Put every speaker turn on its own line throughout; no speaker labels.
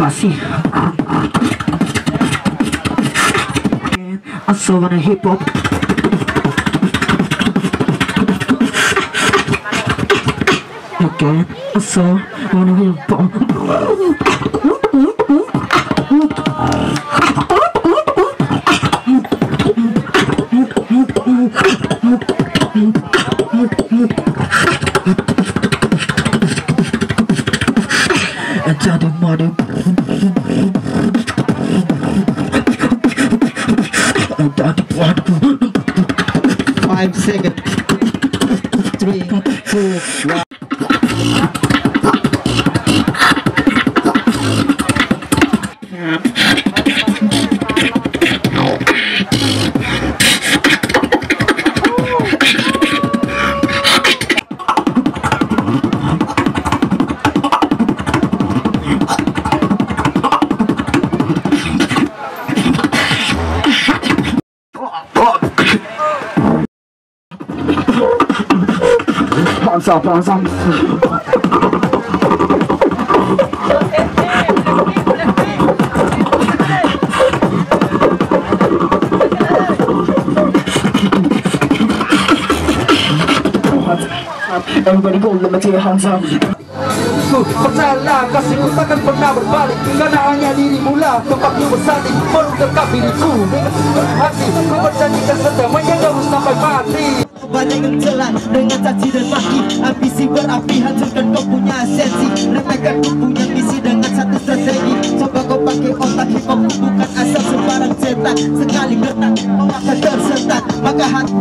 kasih. Asal wanna hip hop. Okay, asal wanna hip hop. Jadi madu. 5 seconds. 3, 2, 1. Bangsa. 'Everybody go, let me tell you how some. Pernahlah kasihku takkan pernah berbalik, karena hanya dirimu lah tempatmu bersanding. Baru dekat diriku dengan hati, ku berjanjikan selamanya kau sampai mati. Banyak yang celah dengan caci dan maki, ambisi berapi hancurkan kau punya esensi. Remehkan kau punya misi dengan satu strategi. Coba kau pakai otak, hip hop bukan asal sembarang cetak. Sekali gertak kau akan tersentak, maka hati.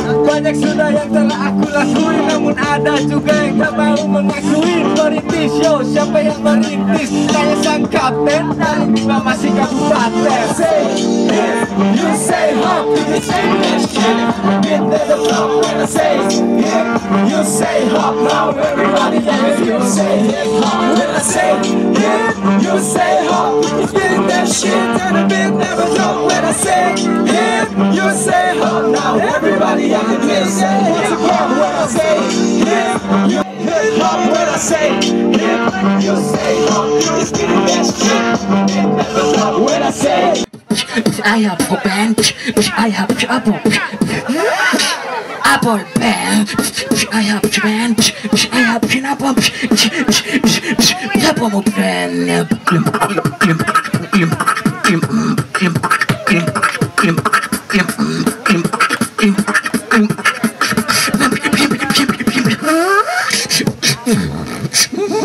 Banyak sudah yang telah aku lakuin, namun ada juga yang tak mau mengakui. Merintis show, siapa yang merintis? Saya sang kapten dari 5 masih kabupaten. Say if you say hop, you say that shit. Get to the top when I say if you say hop, now everybody if you say hip hop. When I say if you say hop, you get that shit and the beat never drop. When I say if you say hop, now everybody on the beat say hip hop. When I say if you hip hop, when I say if you say hop, you get that shit and never drop. When I say I have a band, I have trouble. Apple band, I have a band, I have a apple. Apple band.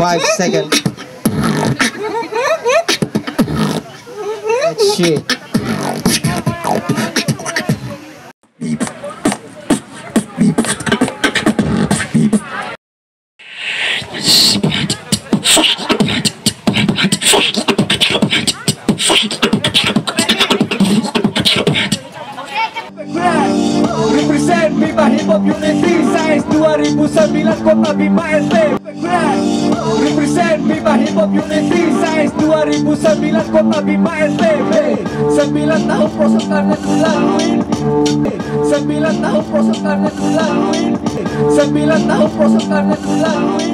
5 seconds. Shit. Represent Bima Hip Hop Unity Size 2009 Kota Bima RT. Represent Bima Hip Hop Unity Size 2009 Kota Bima RT. 9 tahun proses karena dilalui. 9 tahun proses karena dilalui. 9 tahun proses karena dilalui.